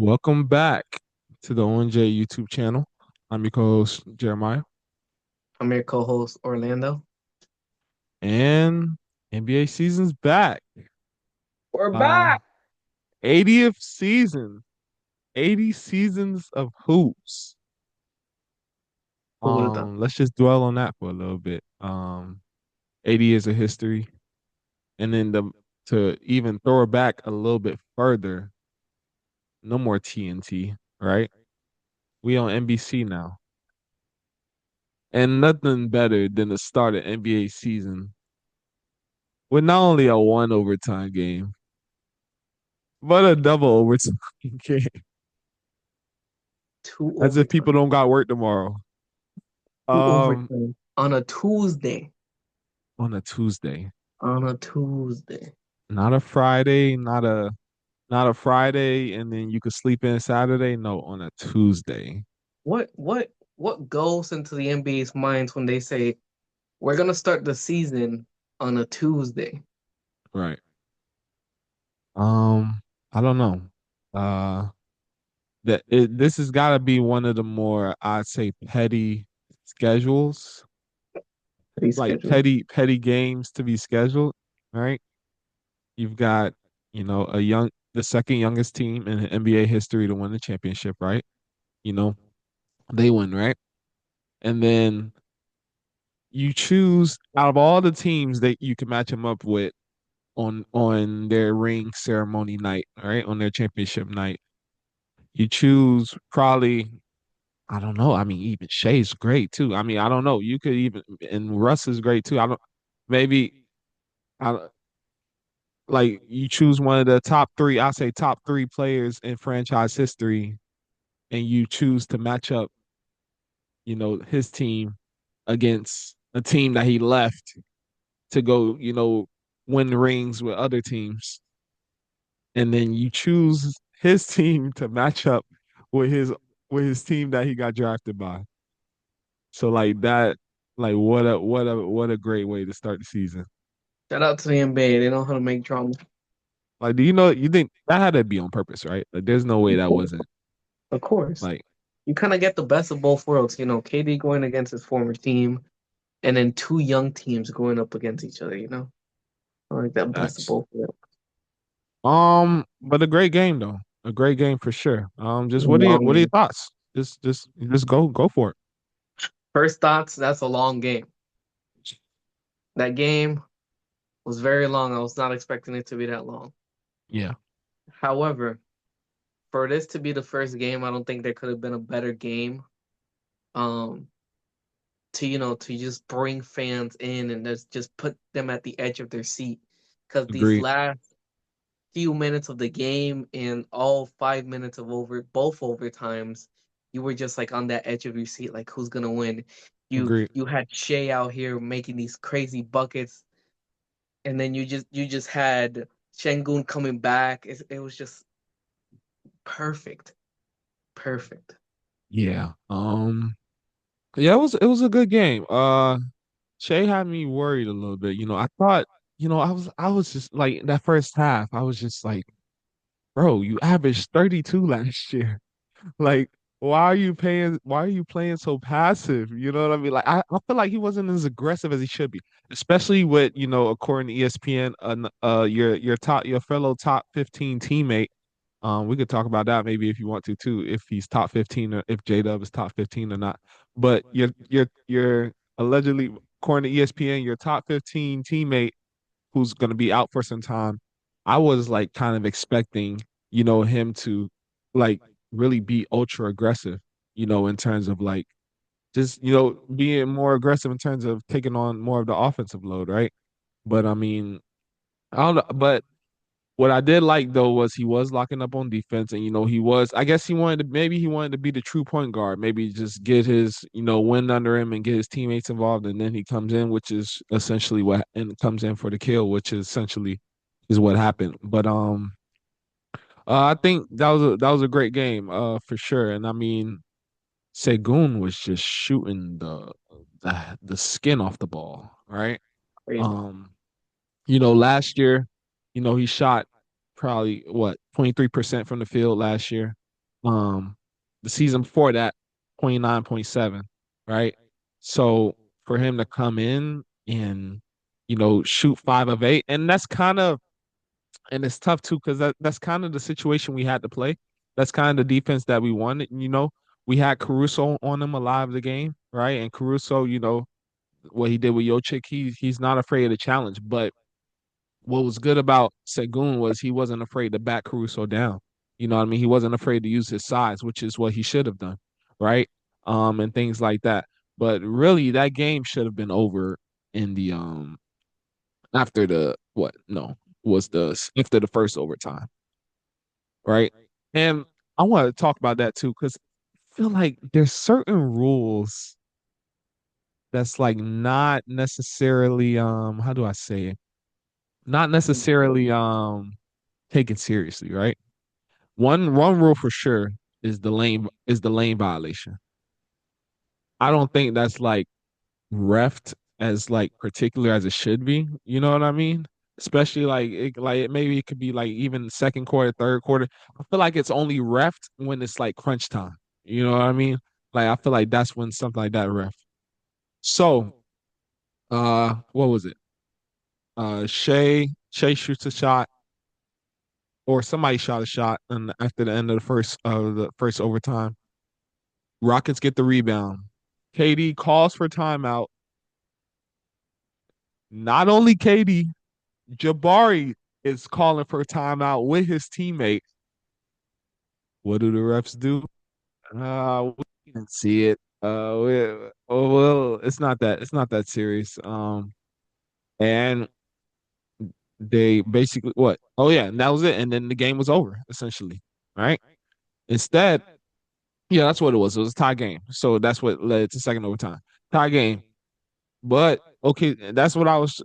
Welcome back to the ONJ YouTube channel. I'm your co-host Jeremiah, I'm your co-host Orlando. and NBA season's back. We're Uh, back. 80th season, 80 seasons of hoops. Who would have thought? Let's just dwell on that for a little bit. 80 years of history, and then to even throw it back a little bit further, no more TNT, right? We on NBC now, and nothing better than to start an NBA season with not only a one overtime game, but a double overtime game. Two As if people overtime. don't got work tomorrow. Two Um, overtime on a Tuesday. on a Tuesday, On a Tuesday. not a Friday, not a Friday, and then you could sleep in Saturday. No, on a Tuesday. What goes into the NBA's minds when they say we're gonna start the season on a Tuesday? Right. I don't know. Uh, this has got to be one of the more, I'd say, petty schedules, like Reschedule. petty games to be scheduled. Right. You've got, the second youngest team in NBA history to win the championship, right? You know, they win, right? And then you choose out of all the teams that you can match them up with on their ring ceremony night, right? On their championship night. You choose probably, I don't know. I mean, even Shea's great too. I mean, I don't know. You could even, and Russ is great too. I don't, maybe I like you choose one of the top three, I say top three players in franchise history, and you choose to match up, his team against a team that he left to go, win rings with other teams. And then you choose his team to match up with his team that he got drafted by. So like that, like what a great way to start the season. Shout out to the NBA. They know how to make drama. Like, you think that had to be on purpose, right? Like there's no way Of that course. wasn't Of course. like You kind of get the best of both worlds. KD going against his former team, and then two young teams going up against each other. I like that best of X. both worlds. But a great game though. A great game for sure. Just Long what are your game. thoughts? Just go for it. First thoughts, that's a long game. That game was very long. I was not expecting it to be that long. Yeah, However, for this to be the first game, I don't think there could have been a better game. Um, to just bring fans in and just put them at the edge of their seat. Because these agreed. last few minutes of the game and all 5 minutes of both overtimes, you were just like on that edge of your seat, like who's gonna win. You Agreed. you had Shea out here making these crazy buckets, and then you just had Shengun coming back. It was just perfect, perfect. Yeah. Yeah, it was a good game. Shay had me worried a little bit. I thought, I was just like that first half, I was just like, bro, you averaged 32 last year. Like, why are you playing so passive? You know what I mean? Like I feel like he wasn't as aggressive as he should be, especially with, according to ESPN, your fellow top 15 teammate. We could talk about that maybe if you want to too, if he's top 15 or if J Dub is top 15 or not. But your allegedly, according to ESPN, your top 15 teammate who's gonna be out for some time. I was like kind of expecting, him to like really be ultra aggressive, in terms of like just, being more aggressive in terms of taking on more of the offensive load, right? But I mean, I don't know. But what I did like though was he was locking up on defense, and I guess he wanted to be the true point guard, maybe just get his, wind under him and get his teammates involved, and then he comes in, which is essentially what, and comes in for the kill, which is essentially is what happened. But I think that was a great game, for sure. And I mean, Segun was just shooting the skin off the ball, right? Crazy. Um, last year, he shot probably what 23% from the field last year. Um, the season before that, 29.7, right? So for him to come in and shoot 5 of 8, and that's kind of and it's tough too because that's kind of the situation we had to play. That's kind of the defense that we wanted. We had Caruso on him a lot of the game, right? And Caruso, what he did with Jokic, he's not afraid of the challenge. But what was good about Segun was he wasn't afraid to back Caruso down. You know what I mean? He wasn't afraid to use his size, which is what he should have done, right? And things like that. But really, that game should have been over in the after the what? No, was the after the first overtime, right? And I want to talk about that too because I feel like there's certain rules that's like not necessarily how do I say it? Not necessarily taken seriously, right? One rule for sure is the lane violation. I don't think that's like refed as like particular as it should be. You know what I mean? Especially maybe it could be like even second quarter, third quarter. I feel like it's only refed when it's like crunch time. You know what I mean? Like I feel like that's when something like that ref. So what was it? Shea shoots a shot or somebody shot a shot and after the end of the first overtime. Rockets get the rebound. KD calls for timeout. Not only KD, Jabari is calling for timeout with his teammate. What do the refs do? We didn't see it. Well, it's not that serious. And they basically what? Oh yeah, and that was it. And then the game was over essentially. Right. Instead, yeah, that's what it was. It was a tie game. So that's what led to second overtime. Tie game. But okay, that's what I was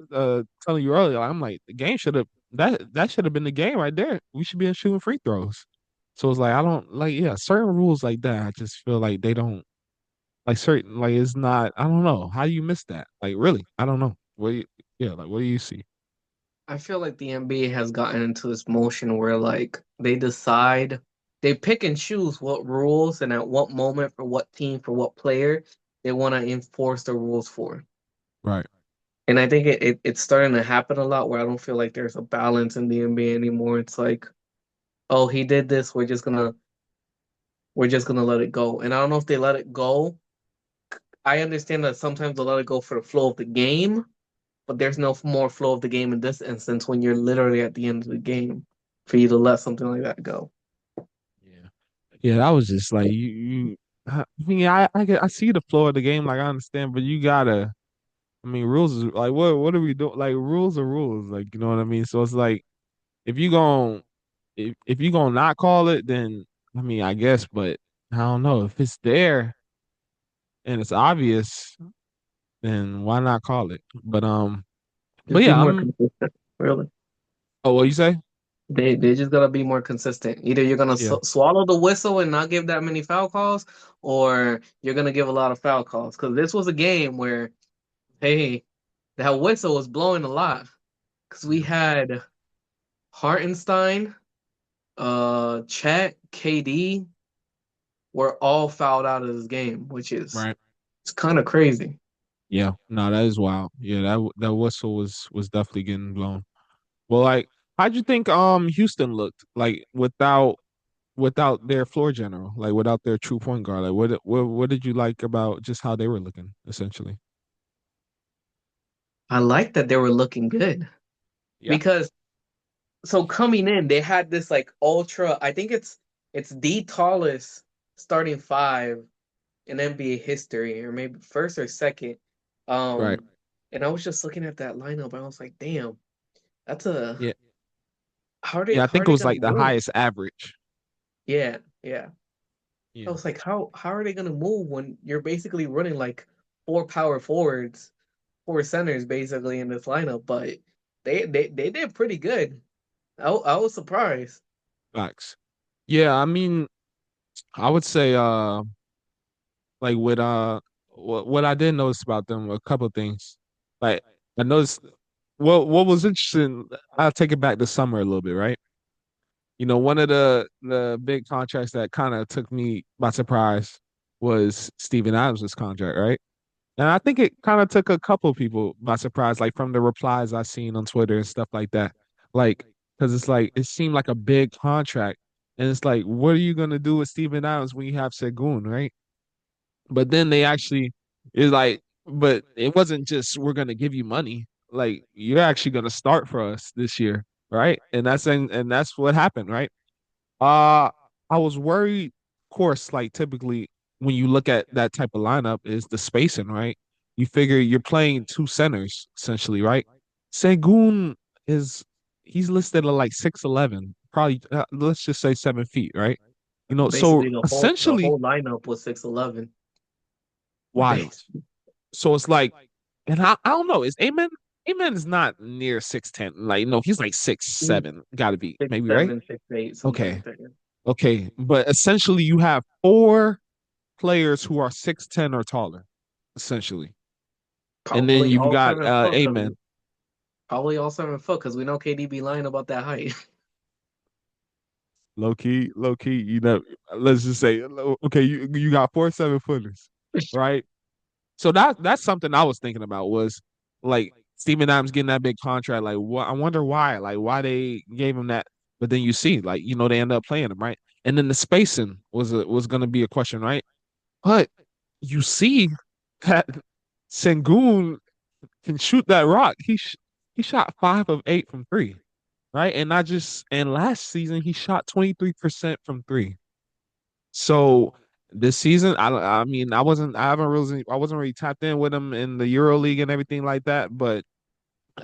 telling you earlier. I'm like, the game should have that should have been the game right there. We should be shooting free throws. So it's like I don't like yeah, certain rules like that. I just feel like they don't like certain like it's not. I don't know how do you miss that. Like really, I don't know. Yeah, like what do you see? I feel like the NBA has gotten into this motion where like they pick and choose what rules and at what moment for what team for what player they want to enforce the rules for. Right. And I think it's starting to happen a lot where I don't feel like there's a balance in the NBA anymore. It's like, oh, he did this, we're just gonna let it go. And I don't know if they let it go. I understand that sometimes they let it go for the flow of the game, but there's no more flow of the game in this instance when you're literally at the end of the game for you to let something like that go. Yeah. Yeah, that was just like I mean, I see the flow of the game, like I understand, but you gotta. I mean, rules is like what are we doing? Like rules are rules, like you know what I mean. So it's like if you gon' if you gonna not call it, then I mean, I guess, but I don't know if it's there and it's obvious, then why not call it? But Just be yeah, more I'm. consistent, really. Oh, what you say? They just gotta be more consistent. Either you're gonna Yeah, swallow the whistle and not give that many foul calls, or you're gonna give a lot of foul calls. Because this was a game where, hey, that whistle was blowing a lot. Because we yeah, had Hartenstein, Chet, KD were all fouled out of this game, which is right. it's kind of crazy. Yeah, no, that is wild. Yeah, that whistle was definitely getting blown. Well, like, how'd you think Houston looked like without their floor general, like without their true point guard? Like, what did you like about just how they were looking, essentially? I like that they were looking good Yeah. because so coming in, they had this like ultra. I think it's the tallest starting five in NBA history, or maybe first or second. Right. Um, and I was just looking at that lineup, and I was like, damn, that's a Yeah. how Yeah, I are think it they was gonna like the move? highest average. Yeah, yeah. I Yeah. was like, how are they gonna move when you're basically running like four power forwards, four centers basically in this lineup? But they did pretty good. I was surprised. Facts. Yeah, I mean, I would say like with what I did notice about them, a couple of things. Like I noticed what was interesting, I'll take it back to summer a little bit, right? one of the big contracts that kind of took me by surprise was Steven Adams' contract, right? And I think it kind of took a couple people by surprise, like from the replies I seen on Twitter and stuff like that. Like, because it's like it seemed like a big contract, and it's like, what are you gonna do with Steven Adams when you have Segun, right? But then they actually is like, but it wasn't just we're gonna give you money. Like you're actually gonna start for us this year, right? And that's what happened, right? Uh, I was worried, of course, like typically when you look at that type of lineup is the spacing, right? You figure you're playing two centers essentially, right? Sengun is he's listed at like 6'11", probably let's just say 7 feet, right? So Basically, the essentially whole lineup was 6'11". wild. Base So it's like, and I don't know, is Amen? Amen is not near 6'10". Like, no, he's like 6'7", gotta be, six maybe, right? seven, 6'8", something Okay. like that. Okay, but essentially you have four players who are 6'10" or taller, essentially. And then Probably you've all got 7 foot, because Amen. we know KD be lying about that height. Low key, let's just say, okay, you got four 7 footers, right? So that's something I was thinking about was like Steven Adams getting that big contract. Like, what? I wonder why. Like, why they gave him that. But then you see, like, they end up playing him, right? And then the spacing was going to be a question, right? But you see that Sengun can shoot that rock. He shot 5 of 8 from three, right? And not just and last season he shot 23% from three. So this season, I mean, I wasn't really tapped in with him in the Euro League and everything like that, but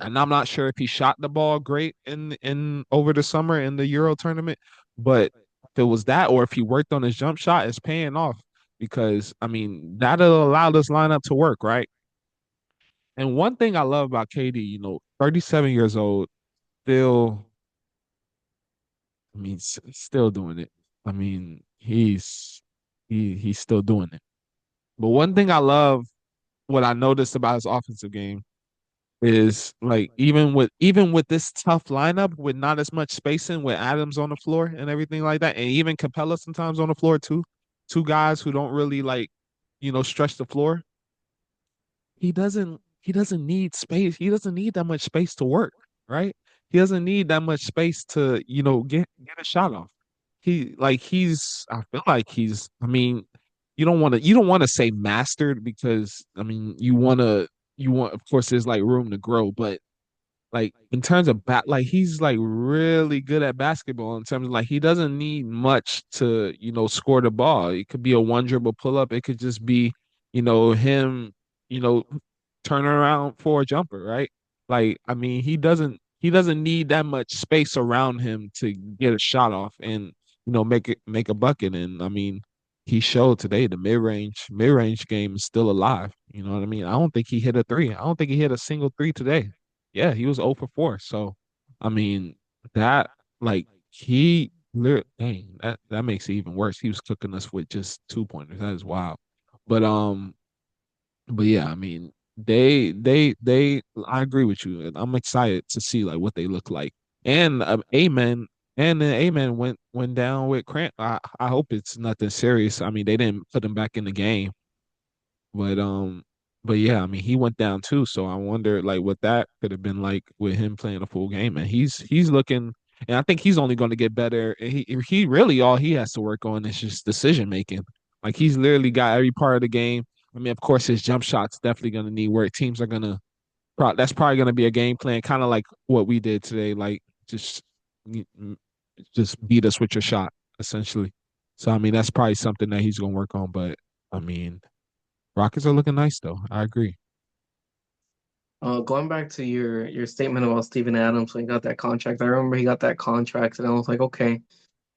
and I'm not sure if he shot the ball great in over the summer in the Euro tournament, but if it was that or if he worked on his jump shot, it's paying off because I mean that'll allow this lineup to work, right? And one thing I love about KD, 37 years old, still, I mean, still doing it. I mean, he's still doing it. But one thing I love, what I noticed about his offensive game is like even with this tough lineup with not as much spacing with Adams on the floor and everything like that, and even Capella sometimes on the floor too, two guys who don't really like, stretch the floor. He doesn't need space. He doesn't need that much space to work, right? He doesn't need that much space to, get a shot off. I feel like I mean, you don't want to say mastered because I mean, of course there's like room to grow, but like in terms of like he's like really good at basketball in terms of like he doesn't need much to score the ball. It could be a one dribble pull up. It could just be him you know turning around for a jumper, right? Like I mean he doesn't need that much space around him to get a shot off and make a bucket. And I mean he showed today the mid range game is still alive. You know what I mean? I don't think he hit a three. I don't think he hit a single three today. Yeah, he was 0 for 4. So, I mean, that like dang, that makes it even worse. He was cooking us with just 2 pointers. That is wild. But but yeah, I mean, they I agree with you. And I'm excited to see like what they look like. And Amen and then Amen went down with cramp. I hope it's nothing serious. I mean, they didn't put him back in the game, but yeah, I mean he went down too, so I wonder like what that could have been like with him playing a full game. And he's looking, and I think he's only going to get better. And he really all he has to work on is just decision making. Like he's literally got every part of the game. I mean, of course, his jump shot's definitely going to need work. Teams are gonna that's probably going to be a game plan, kind of like what we did today. Like just just beat us with your shot, essentially. So I mean, that's probably something that he's going to work on. But I mean. Rockets are looking nice though. I agree. Going back to your statement about Steven Adams when he got that contract, I remember he got that contract, and I was like, okay,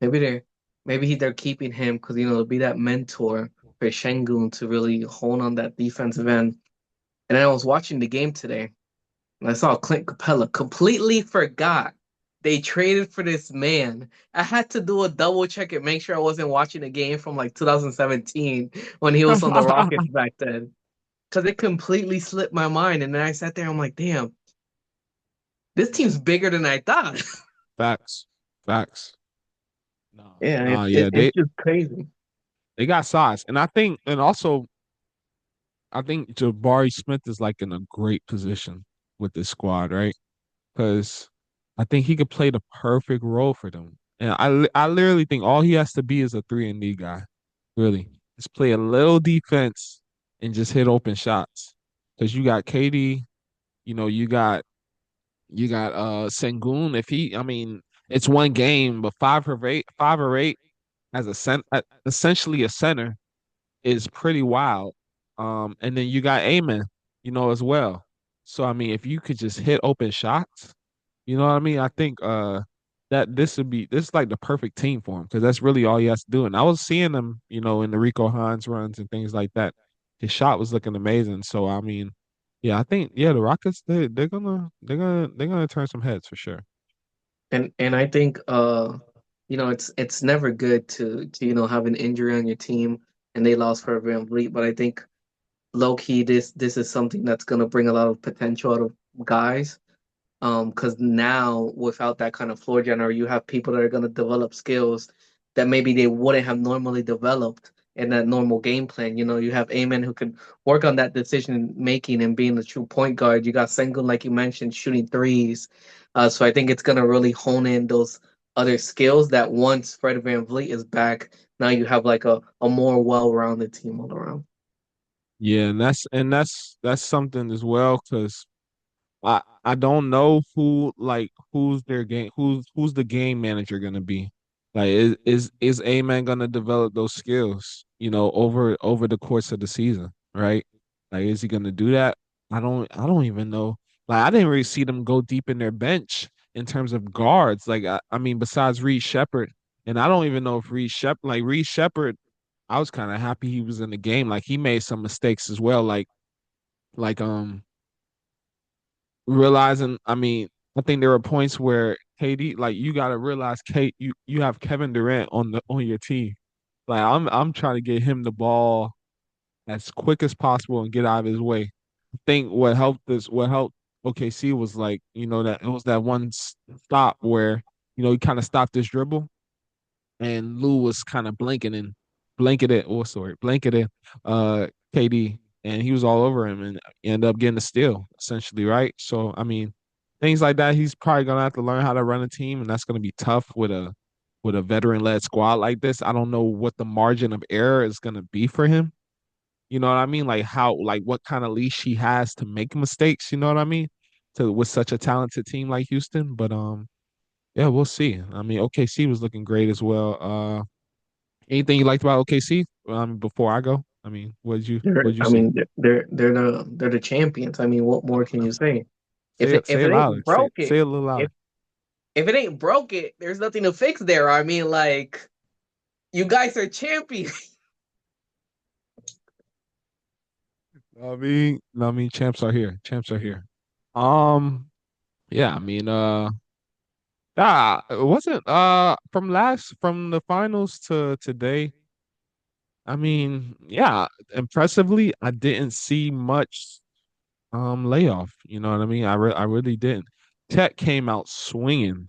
maybe they're keeping him because to be that mentor for Şengün to really hone on that defensive end. And then I was watching the game today, and I saw Clint Capella completely forgot they traded for this man. I had to do a double check and make sure I wasn't watching a game from like 2017 when he was on the Rockets back then. Because it completely slipped my mind. And then I sat there, I'm like, damn, this team's bigger than I thought. Facts. Facts. No, Yeah, no, yeah, it's just crazy. they got size, and I think, and also I think Jabari Smith is like in a great position with this squad, right? Because I think he could play the perfect role for them. And I literally think all he has to be is a 3-and-D guy. Really. Just play a little defense and just hit open shots. Because you got KD, you got Sengun. If he I mean, it's one game, but 5 or 8 as a essentially a center is pretty wild. And then you got Amen, as well. So I mean, if you could just hit open shots, you know what I mean? I think that this is like the perfect team for him because that's really all he has to do. And I was seeing him, in the Rico Hines runs and things like that. His shot was looking amazing. So I mean, yeah, I think the Rockets they're gonna turn some heads for sure. And I think it's never good to have an injury on your team and they lost for Van Vliet, but I think low key this is something that's gonna bring a lot of potential out of guys. Because now without that kind of floor general, you have people that are going to develop skills that maybe they wouldn't have normally developed in that normal game plan. You have Amen who can work on that decision making and being the true point guard. You got Sengun, like you mentioned, shooting threes. So I think it's going to really hone in those other skills that once Fred VanVleet is back, now you have like a more well-rounded team all around. Yeah, and that's something as well because I don't know who's their game who's the game manager gonna be. Like is A-Man gonna develop those skills, over the course of the season, right? Like is he gonna do that? I don't even know. Like I didn't really see them go deep in their bench in terms of guards. Like I mean besides Reed Shepherd, and I don't even know if Reed Shepherd, I was kind of happy he was in the game. Like he made some mistakes as well. Like realizing, I mean, I think there were points where KD, like you gotta realize, Kate, you have Kevin Durant on your team. Like I'm trying to get him the ball as quick as possible and get out of his way. I think what helped OKC was like, that it was that one stop where, he kind of stopped his dribble and Lou was kind of blanketed KD, and he was all over him and ended up getting a steal essentially, right? So I mean, things like that, he's probably gonna have to learn how to run a team, and that's gonna be tough with a veteran led squad like this. I don't know what the margin of error is gonna be for him. You know what I mean? Like what kind of leash he has to make mistakes, you know what I mean? To with such a talented team like Houston. But yeah, we'll see. I mean, OKC was looking great as well. Anything you liked about OKC? Before I go, I mean, what did you I see? mean, they're the champions. I mean, what more can you say? Say it, If say it it louder. ain't Say broke say it, it a little louder. if if it ain't broke it, there's nothing to fix there. I mean, like you guys are champions. I mean, champs are here. Champs are here. Um, yeah, I mean, it wasn't from the finals to today. I mean, yeah, impressively, I didn't see much layoff. You know what I mean? I really didn't. Tech came out swinging.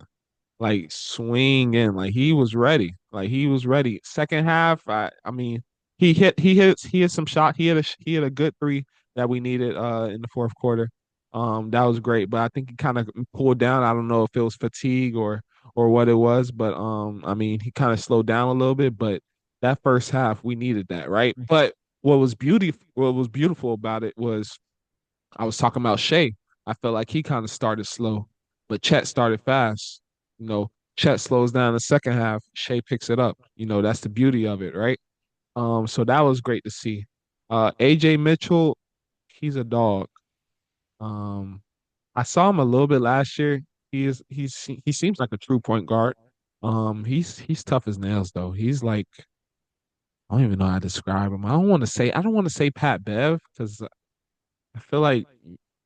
Like swinging, like he was ready. Like he was ready. Second half, I mean, he hit some shot. He had a good three that we needed in the fourth quarter. That was great, but I think he kind of pulled down. I don't know if it was fatigue or what it was, but I mean, he kind of slowed down a little bit, but that first half we needed that, right? But what was beautiful about it was I was talking about Shea. I felt like he kind of started slow, but Chet started fast. You know, Chet slows down in the second half. Shea picks it up. That's the beauty of it, right? So that was great to see. AJ Mitchell, he's a dog. Um, I saw him a little bit last year. He seems like a true point guard. He's tough as nails though. He's like I don't even know how to describe him. I don't want to say Pat Bev because I feel like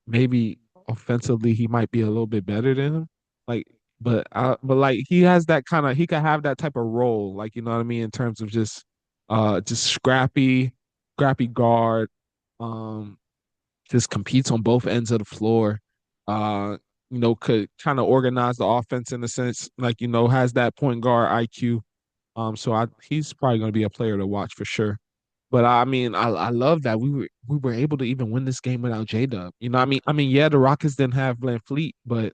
maybe offensively he might be a little bit better than him. Like, but like he has that kind of he could have that type of role, like you know what I mean, in terms of just scrappy guard, um, just competes on both ends of the floor. Uh, could kind of organize the offense in a sense, like has that point guard IQ. So he's probably going to be a player to watch for sure. But I mean, I love that we were able to even win this game without J Dub. You know, yeah, the Rockets didn't have Glenn Fleet, but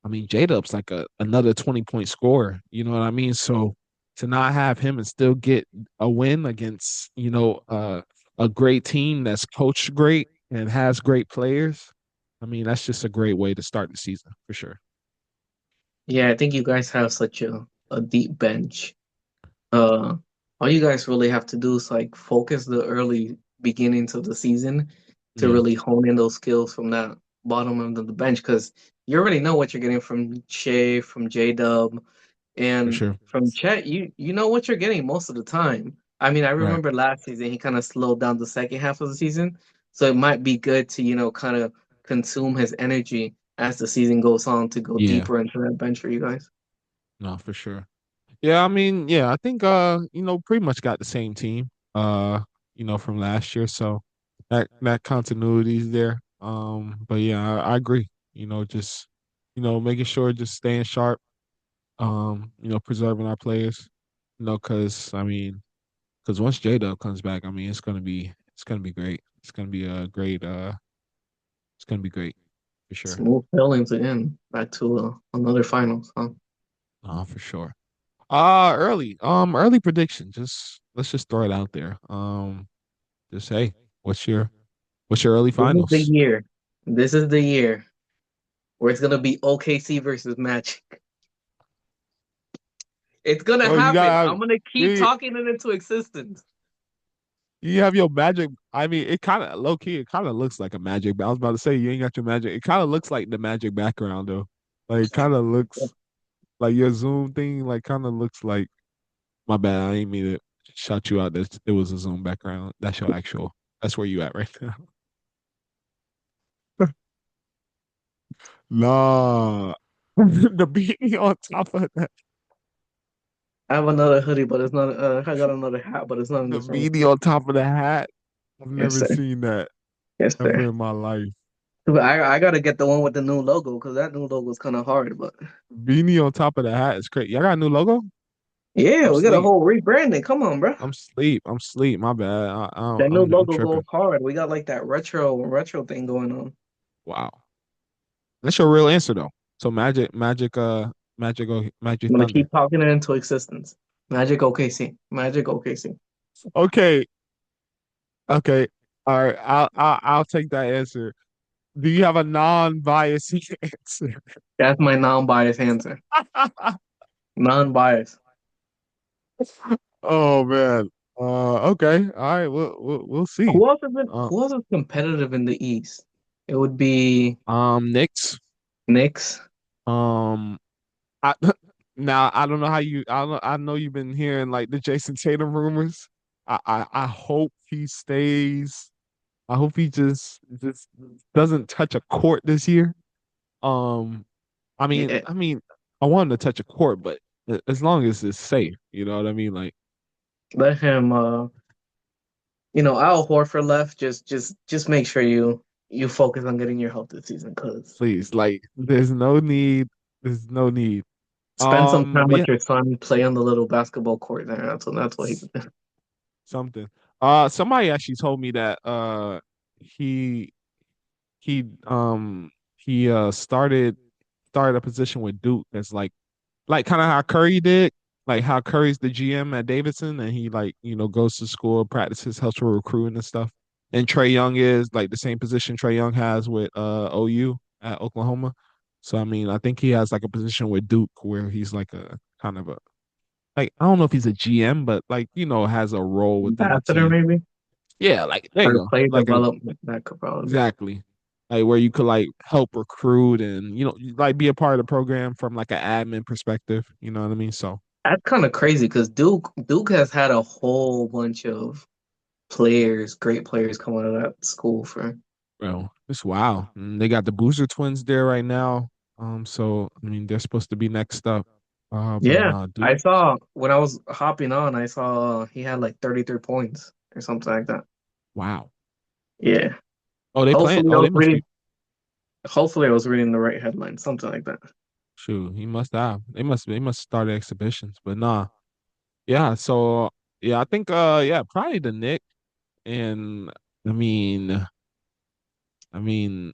I mean, J Dub's like another 20-point scorer. You know what I mean? So to not have him and still get a win against, a great team that's coached great and has great players, I mean, that's just a great way to start the season for sure. Yeah, I think you guys have such a deep bench. Uh, all you guys really have to do is like focus the early beginnings of the season to Yeah, really hone in those skills from that bottom end of the bench because you already know what you're getting from Shea, from J Dub, for and sure. from Chet. You know what you're getting most of the time. I mean, I Right. remember last season he kind of slowed down the second half of the season, so it might be good to kind of consume his energy as the season goes on to go Yeah. deeper into that bench for you guys. No, for sure. Yeah, I mean, yeah, I think pretty much got the same team from last year, so that continuity is there. But yeah, I agree. Just making sure just staying sharp, preserving our players, because once J Dub comes back, I mean, it's gonna be great. It's gonna be great for sure. Smooth sailings again, back to another finals, huh? For sure. Early prediction. Just let's just throw it out there. Just hey, what's your what's your early This is the finals? year. This is the year where it's gonna be OKC versus Magic. It's gonna Oh, happen. I'm gonna keep you talking it into existence. you have your magic. I mean, it kind of low key. It kind of looks like a magic. But I was about to say you ain't got your magic. It kind of looks like the magic background though. Like it kind of looks like your Zoom thing. Like kind of looks like my bad. I ain't mean to shout you out. That it was a Zoom background. That's your actual. That's where you at right now. Nah, the beanie on top of that. I have another hoodie, but it's not. I got another hat, but it's not in The the same. beanie on top of the hat. I've Yes, never sir. seen that Yes, ever sir. in my life. But I gotta get the one with the new logo because that new logo is kind of hard. But Beanie on top of the hat is crazy. Y'all got a new logo? yeah, I'm we got a sleep. whole rebranding. Come on, bro. I'm sleep. I'm sleep. My bad. That new I'm logo goes tripping. hard. We got like that retro thing going on. Wow. That's your real answer though. So Magic I'm gonna Thunder. keep talking it into existence. Magic OKC. Magic OKC. Okay. Okay. All right. I'll take that answer. Do you have a non-biased answer? That's my non-biased answer. Non-biased. Oh man. Okay. All right. We'll see. Uh, Who else is competitive in the East? It would be Knicks. Knicks. Um, I now I don't know how you. I know you've been hearing like the Jason Tatum rumors. I hope he stays. I hope he just doesn't touch a court this year. Um, I mean, Yeah, I mean, I want him to touch a court, but as long as it's safe, you know what I mean? Like, let him Al Horford left. Just make sure you focus on getting your health this season because please, like, there's no need. There's no need. spend some time But with yeah, your son, play on the little basketball court there. That's what he could do. something. Somebody actually told me that he he started a position with Duke that's like kind of how Curry did, like how Curry's the GM at Davidson and he like, goes to school, practices, helps with recruiting and stuff. And Trey Young is like the same position Trey Young has with OU at Oklahoma. So I mean, I think he has like a position with Duke where he's like a kind of a like I don't know if he's a GM, but like, has a role within the Ambassador team. maybe Yeah, like there you or go. player Like a development. That could probably be. exactly. Like where you could like help recruit and like be a part of the program from like an admin perspective. You know what I mean? So, That's kind of crazy because Duke has had a whole bunch of players, great players coming out of that school for. well, it's wow. And they got the Boozer twins there right now. So I mean they're supposed to be next up. But Yeah, nah, Duke. I saw when I was hopping on, I saw he had like 33 points or something like that. Wow. Yeah. Oh, they playing. Hopefully I Oh, was they must be. reading hopefully I was reading the right headline, something like that. Shoot, he must have. They must start exhibitions. But nah. Yeah, so yeah, I think yeah, probably the Knicks and I mean I mean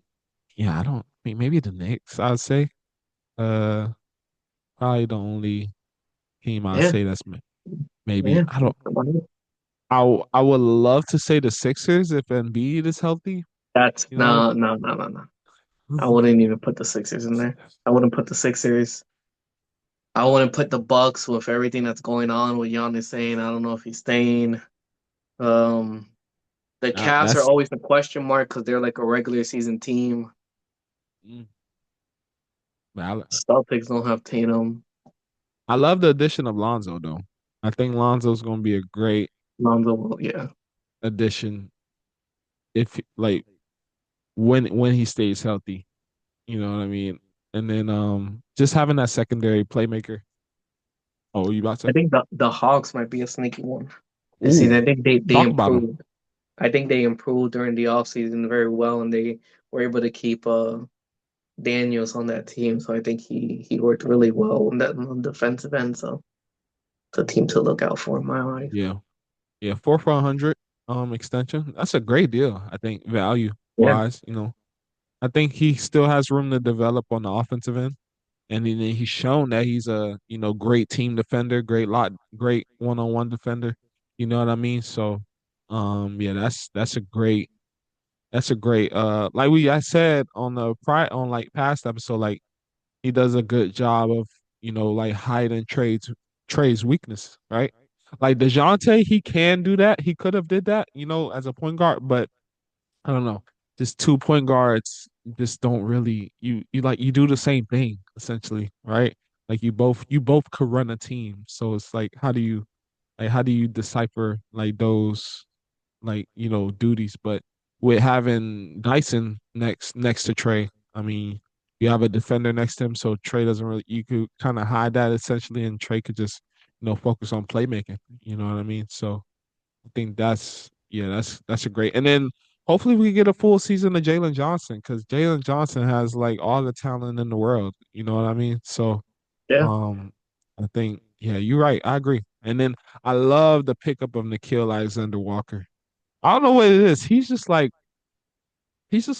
yeah, I don't I mean maybe the Knicks, I'd say. Uh Probably the only team I'd Yeah, say that's maybe yeah. I don't I would love to say the Sixers if Embiid is healthy, That's you know. no, no, no, no, no. I wouldn't even put the Sixers in there. I wouldn't put the Sixers. I wouldn't put the Bucks with everything that's going on with Giannis saying I don't know if he's staying. Um, the Cavs are That's always a question mark because they're like a regular season team. mm, valid. Celtics don't have Tatum. I love the addition of Lonzo though. I think Lonzo's going to be a great Lonzo, yeah. addition if like when he stays healthy. You know what I mean? And then just having that secondary playmaker. Oh, you about I to? think the Hawks might be a sneaky one. I see. Ooh, I think they talk about him. improved. I think they improved during the offseason very well, and they were able to keep Daniels on that team. So I think he worked really well on the defensive end. So it's a team to look out for in my eyes. Yeah. Yeah, 4 for 100 extension. That's a great deal, I think, value Yeah, wise, you know. I think he still has room to develop on the offensive end. And then he's shown that he's a, great team defender, great one-on-one defender. You know what I mean? So yeah, that's a great like I said on the prior on like past episode, like he does a good job of, like hiding Trey's weakness, right? Like DeJounte, he can do that. He could have did that, as a point guard, but I don't know. Just two point guards just don't really you do the same thing essentially, right? Like you both could run a team. So it's like how do you decipher like those duties? But with having Dyson next to Trey, I mean, you have a defender next to him, so Trey doesn't really you could kind of hide that essentially, and Trey could just focus on playmaking. You know what I mean? So I think that's a great. And then hopefully we get a full season of Jalen Johnson because Jalen Johnson has like all the talent in the world. You know what I mean? So yeah, um, I think yeah, you're right. I agree. And then I love the pickup of Nikhil Alexander Walker. I don't know what it is. He's just a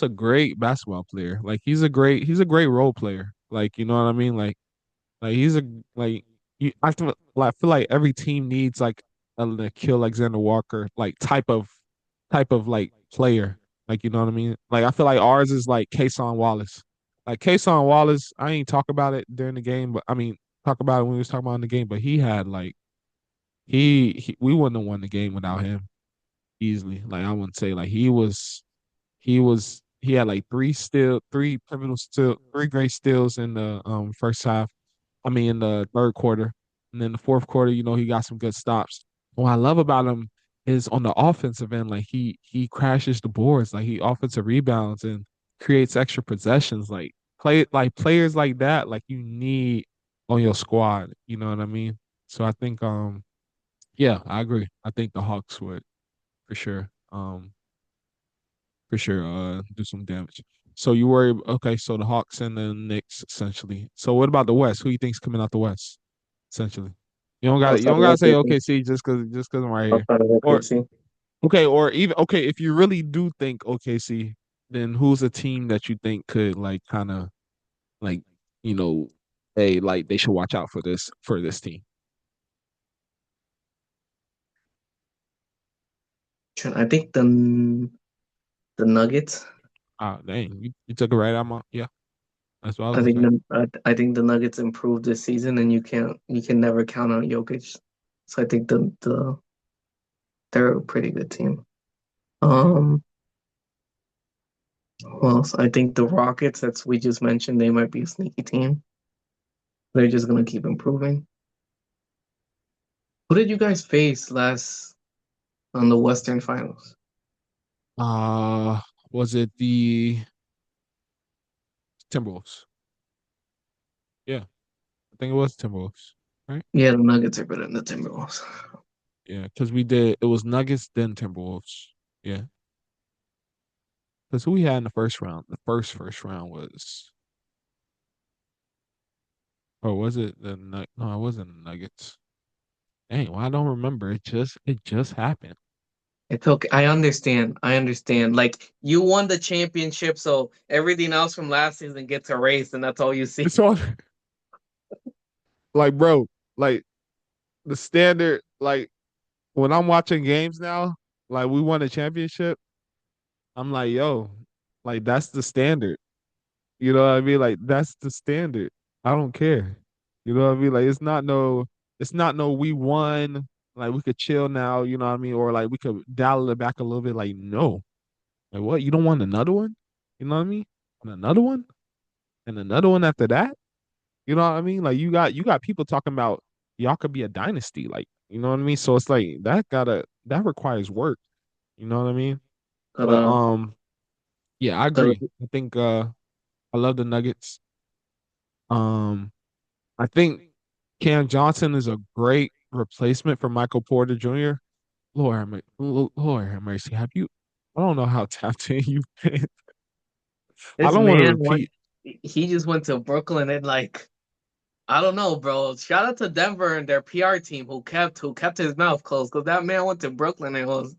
great basketball player. Like he's a great role player. Like you know what I mean? Like he's a like I feel like every team needs like a Nikhil Alexander Walker like type of like player. Like you know what I mean? Like I feel like ours is like Kason Wallace. Like Kason Wallace, I ain't talk about it during the game, but I mean talk about it when we was talking about in the game. But he had like he we wouldn't have won the game without him easily. Like I wouldn't say like he had like three pivotal still, three great steals in the first half. I mean in the third quarter. And then the fourth quarter, he got some good stops. What I love about him is on the offensive end, like he crashes the boards, like he offensive rebounds and creates extra possessions. Players like that, like you need on your squad. You know what I mean? So I think yeah, I agree. I think the Hawks would for sure. Do some damage. So you worry, okay, so the Hawks and the Knicks essentially. So what about the West? Who you think's coming out the West, essentially? You outside don't of gotta say OKC, OKC just cause I'm right here. outside of Or OKC. okay, or even okay, if you really do think OKC, then who's a team that you think could like kind of like, you know, hey, like they should watch out for this team. I think the Nuggets. Ah, dang, you took it right out my yeah, that's what I was I gonna think say. I think the Nuggets improved this season, and you can never count on Jokic. So I think they're a pretty good team. Um, well, so I think the Rockets, that's we just mentioned, they might be a sneaky team. They're just gonna keep improving. Who did you guys face last on the Western Finals? Uh was it the Timberwolves? Yeah, I think it was Timberwolves, right? Yeah, the Nuggets are better than the Timberwolves. Yeah, because it was Nuggets, then Timberwolves. Yeah. Because who we had in the first round? The first round was, or was it the No, it wasn't the Nuggets. Dang, well, I don't remember. It just happened. It's okay. I understand. I understand. Like you won the championship, so everything else from last season gets erased, and that's all you see. It's on like bro, like the standard, like when I'm watching games now, like we won a championship, I'm like, yo, like that's the standard. You know what I mean? Like that's the standard. I don't care. You know what I mean? Like it's not no we won, like we could chill now, you know what I mean? Or like we could dial it back a little bit. Like, no. Like what? You don't want another one? You know what I mean? And another one? And another one after that? You know what I mean? Like you got people talking about y'all could be a dynasty, like, you know what I mean? So it's like that requires work. You know what I mean? But But yeah, I but agree. I think I love the Nuggets. Um I think Cam Johnson is a great replacement for Michael Porter Jr. Lord have mercy. Have you? I don't know how tapped in you've been. I this don't want to man went. repeat. He just went to Brooklyn and like I don't know, bro. Shout out to Denver and their PR team who kept his mouth closed because that man went to Brooklyn and it was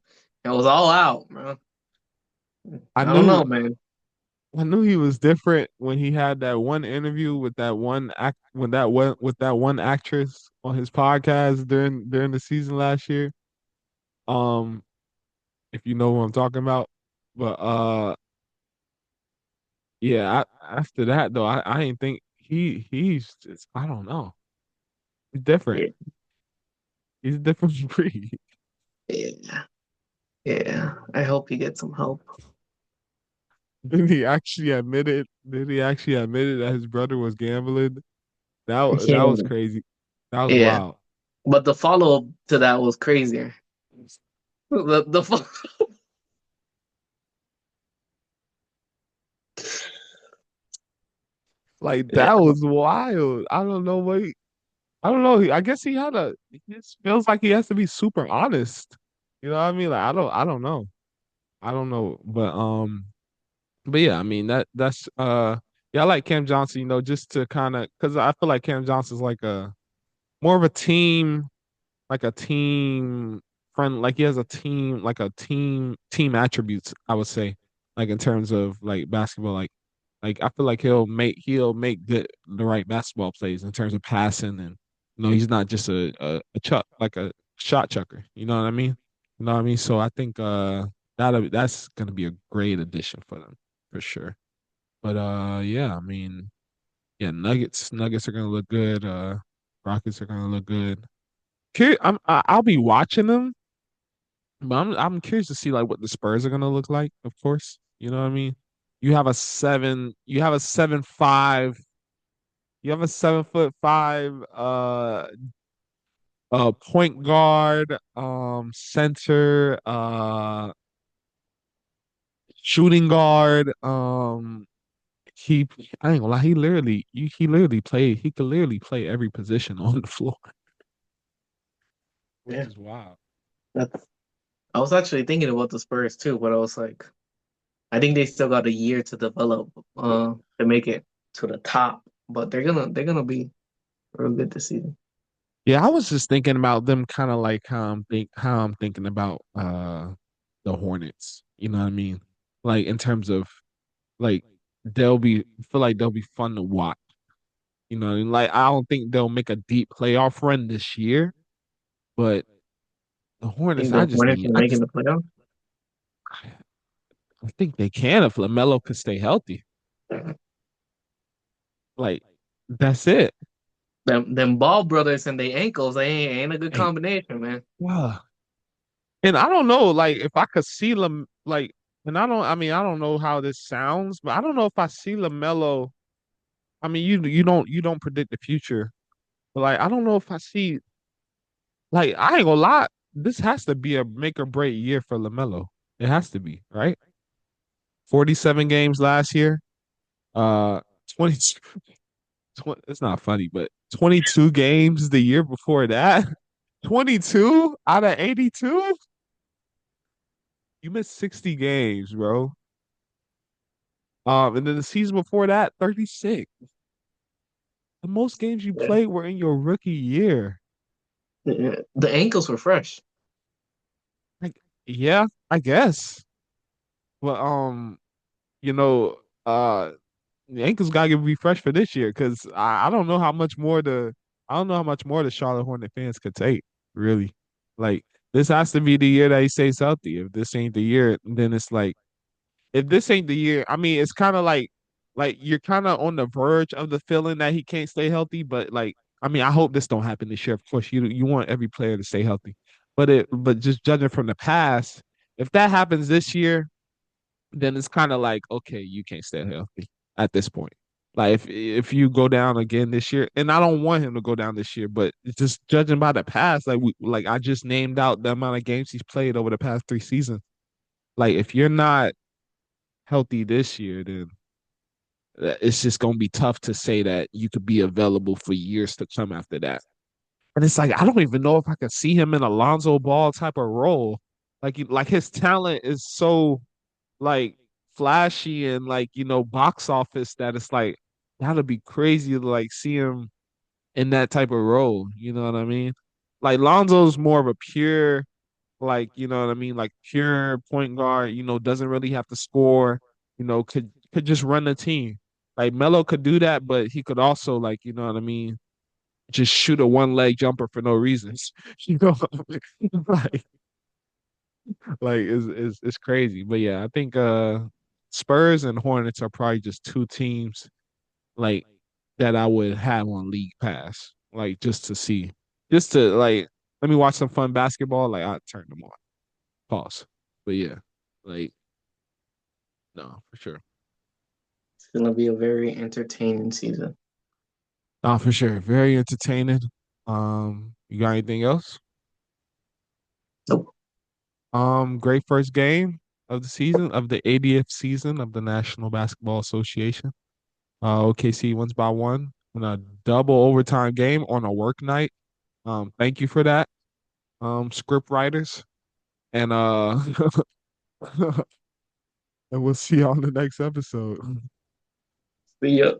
all out, bro. I I don't knew know, man. I knew he was different when he had that one interview with that one actress on his podcast during the season last year. Um, if you know what I'm talking about. But yeah, after that though, I ain't think he's just, I don't know. He's different. Yeah, He's a different breed. yeah, yeah. I hope he gets some help. Did he actually admit it that his brother was gambling? That was Yeah, crazy. That was yeah. wild. But the follow up to that was crazier. The Like yeah, that was wild. I don't know. I guess he just feels like he has to be super honest. You know what I mean? Like I don't know. I don't know. But yeah, I mean that's yeah, I like Cam Johnson, just to kind of, because I feel like Cam Johnson's like a more of a team, like a team friend, like he has a team, like a team attributes, I would say, like in terms of like basketball, like I feel like he'll make the right basketball plays in terms of passing, and he's not just a chuck, like a shot chucker. You know what I mean? You know what I mean? So I think that's gonna be a great addition for them for sure. But yeah, I mean, yeah, Nuggets are gonna look good. Rockets are gonna look good. I'll be watching them, but I'm curious to see like what the Spurs are gonna look like. Of course, you know what I mean. You have a 7'5", you have a 7'5" point guard, center, shooting guard. He I ain't gonna lie, he could literally play every position on the floor, which yeah. is wild. That's. I was actually thinking about the Spurs too, but I was like, I think they still got a year to develop, to make it to the top. But they're gonna be real good this season. Yeah, I was just thinking about them kind of like how I'm thinking about the Hornets. You know what I mean? Like in terms of like feel like they'll be fun to watch. You know what I mean? Like I don't think they'll make a deep playoff run this year, but the I Hornets, think the Hornets are making the playoffs. I think they can if LaMelo could stay healthy. Like that's it. Them Ball brothers and their ankles, they ain't a good Hey, combination, man. wow. And I don't know, like if I could see them, like, and I mean, I don't know how this sounds, but I don't know if I see LaMelo. I mean, you don't predict the future, but like I don't know if I see, like, I ain't gonna lie, this has to be a make or break year for LaMelo. It has to be, right? 47 games last year. 20, it's not funny, but 22 games the year before that. 22 out of 82? You missed 60 games, bro. And then the season before that, 36. The most games you Yeah. played were in your rookie year. The ankles were fresh. Like, yeah, I guess. Well, you know, the Yankees gotta get refreshed for this year because I don't know how much more the Charlotte Hornet fans could take, really. Like this has to be the year that he stays healthy. If this ain't the year, then it's like if this ain't the year, I mean, it's kind of like you're kind of on the verge of the feeling that he can't stay healthy. But like, I mean, I hope this don't happen this year. Of course, you want every player to stay healthy, but just judging from the past, if that happens this year, then it's kind of like, okay, you can't stay healthy at this point. Like if you go down again this year, and I don't want him to go down this year, but just judging by the past, like I just named out the amount of games he's played over the past 3 seasons. Like if you're not healthy this year, then it's just gonna be tough to say that you could be available for years to come after that. And it's like I don't even know if I could see him in a Lonzo Ball type of role. Like his talent is so like flashy and like box office that it's like that'd be crazy to like see him in that type of role. You know what I mean? Like Lonzo's more of a pure like what I mean, like pure point guard. Doesn't really have to score. Could just run the team. Like Melo could do that, but he could also like what I mean, just shoot a one leg jumper for no reasons. You know, like like it's crazy. But yeah, I think Spurs and Hornets are probably just two teams like that I would have on League Pass, like just to see, just to like let me watch some fun basketball. Like I turn them on. Pause. But yeah, like no, for sure. It's gonna be a very entertaining season. No, for sure. Very entertaining. You got anything else? Nope. Great first game of the season of the 80th season of the National Basketball Association. OKC wins by one in a double overtime game on a work night. Thank you for that, script writers. And and we'll see you on the next episode. See ya.